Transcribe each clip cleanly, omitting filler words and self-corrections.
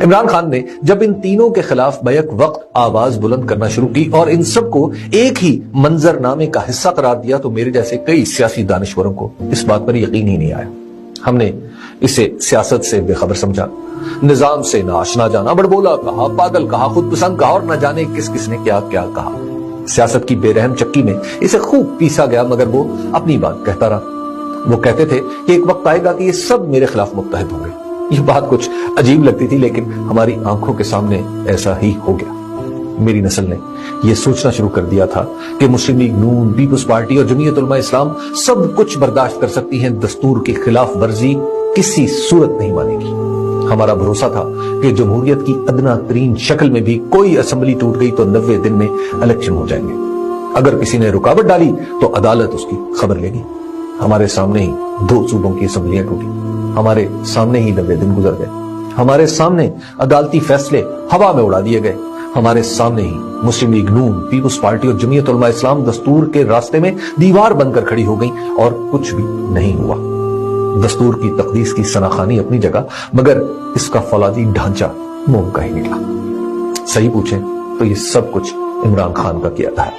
عمران خان نے جب ان تینوں کے خلاف بیک وقت آواز بلند کرنا شروع کی اور ان سب کو ایک ہی منظر نامے کا حصہ قرار دیا تو میرے جیسے کئی سیاسی دانشوروں کو اس بات پر یقین ہی نہیں آیا۔ ہم نے اسے سیاست سے بے خبر سمجھا، نظام سے ناآشنا جانا، بڑبولا کہا، پاگل کہا، خود پسند کہا اور نہ جانے کس کس نے کیا کیا کہا۔ سیاست کی بے رحم چکی میں اسے خوب پیسا گیا، مگر وہ اپنی بات کہتا رہا۔ وہ کہتے تھے کہ ایک وقت آئے گا کہ یہ سب میرے خلاف متحد ہوں گے۔ یہ بات کچھ عجیب لگتی تھی، لیکن ہماری آنکھوں کے سامنے ایسا ہی ہو گیا۔ میری نسل نے یہ سوچنا شروع کر دیا تھا کہ مسلم لیگ نون، پیپلز پارٹی اور جمعیت علماء اسلام سب کچھ برداشت کر سکتی ہیں، دستور کی خلاف ورزی کسی صورت نہیں مانے گی۔ ہمارا بھروسہ تھا کہ جمہوریت کی ادنا ترین شکل میں بھی کوئی اسمبلی ٹوٹ گئی تو 90 دن میں الیکشن ہو جائیں گے۔ اگر کسی نے رکاوٹ ڈالی تو عدالت اس کی خبر لے گی۔ ہمارے سامنے ہی 2 صوبوں کی اسمبلیاں ٹوٹی، ہمارے سامنے ہی 90 دن گزر گئے، ہمارے سامنے عدالتی فیصلے ہوا میں اڑا دیے گئے، ہمارے سامنے ہی مسلم لیگ نون، پیپلز پارٹی اور جمعیت علماء اسلام دستور کے راستے میں دیوار بن کر کھڑی ہو گئیں اور کچھ بھی نہیں ہوا۔ دستور کی تقدیس کی ثناخوانی اپنی جگہ، مگر اس کا فولادی ڈھانچہ موم کا ہی نکلا۔ صحیح پوچھیں تو یہ سب کچھ عمران خان کا کیا تھا۔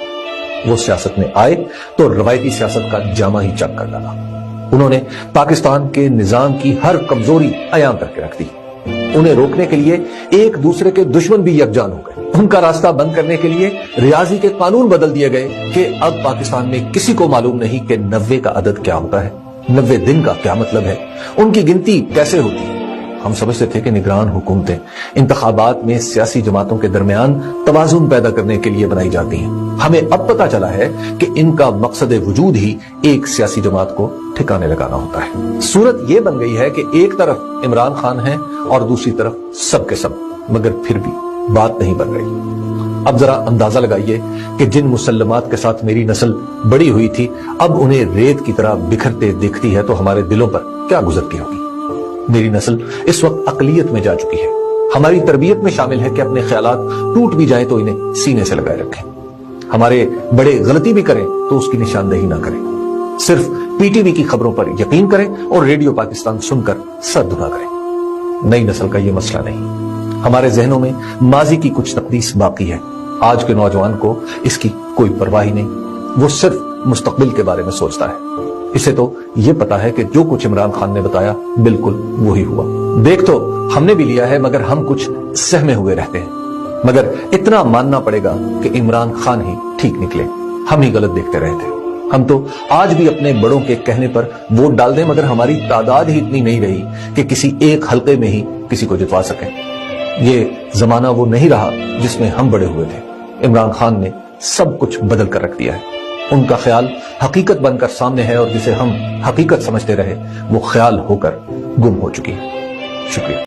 وہ سیاست میں آئے تو روایتی سیاست کا جامہ ہی چک کر ڈالا۔ انہوں نے پاکستان کے نظام کی ہر کمزوری عیاں کر کے رکھ دی۔ انہیں روکنے کے لیے ایک دوسرے کے دشمن بھی یکجان ہو گئے۔ ان کا راستہ بند کرنے کے لیے ریاضی کے قانون بدل دیے گئے کہ اب پاکستان میں کسی کو معلوم نہیں کہ 90 کا عدد کیا ہوتا ہے، 90 دن کا کیا مطلب ہے، ان کی گنتی کیسے ہوتی ہے۔ ہم سمجھتے تھے کہ نگران حکومتیں انتخابات میں سیاسی جماعتوں کے درمیان توازن پیدا کرنے کے لیے بنائی جاتی ہیں۔ ہمیں اب پتا چلا ہے کہ ان کا مقصد وجود ہی ایک سیاسی جماعت کو ٹھکانے لگانا ہوتا ہے۔ صورت یہ بن گئی ہے کہ ایک طرف عمران خان ہے اور دوسری طرف سب کے سب، مگر پھر بھی بات نہیں بن رہی۔ اب ذرا اندازہ لگائیے کہ جن مسلمات کے ساتھ میری نسل بڑی ہوئی تھی اب انہیں ریت کی طرح بکھرتے دیکھتی ہے تو ہمارے دلوں پر کیا گزرتی ہوگی۔ میری نسل اس وقت اقلیت میں جا چکی ہے۔ ہماری تربیت میں شامل ہے کہ اپنے خیالات ٹوٹ بھی جائیں تو انہیں سینے سے لگائے رکھیں۔ ہمارے بڑے غلطی بھی کریں تو اس کی نشاندہی نہ کریں، صرف پی ٹی وی کی خبروں پر یقین کریں اور ریڈیو پاکستان سن کر سر دھنا کریں۔ نئی نسل کا یہ مسئلہ نہیں۔ ہمارے ذہنوں میں ماضی کی کچھ تقدیس باقی ہے۔ آج کے نوجوان کو اس کی کوئی پرواہ نہیں، وہ صرف مستقبل کے بارے میں سوچتا ہے۔ اسے تو یہ پتا ہے کہ جو کچھ عمران خان نے بتایا بالکل وہی ہوا۔ دیکھ تو ہم نے بھی لیا ہے مگر ہم کچھ سہمے ہوئے رہتے ہیں۔ مگر اتنا ماننا پڑے گا کہ عمران خان ہی ٹھیک نکلے، ہم ہی غلط دیکھتے رہے تھے۔ ہم تو آج بھی اپنے بڑوں کے کہنے پر ووٹ ڈال دیں مگر ہماری تعداد ہی اتنی نہیں رہی کہ کسی ایک حلقے میں ہی کسی کو جتوا سکیں۔ یہ زمانہ وہ نہیں رہا جس میں ہم بڑے ہوئے تھے۔ عمران خان نے سب کچھ بدل کر رکھ دیا ہے۔ ان کا خیال حقیقت بن کر سامنے ہے اور جسے ہم حقیقت سمجھتے رہے وہ خیال ہو کر گم ہو چکی ہے۔ شکریہ۔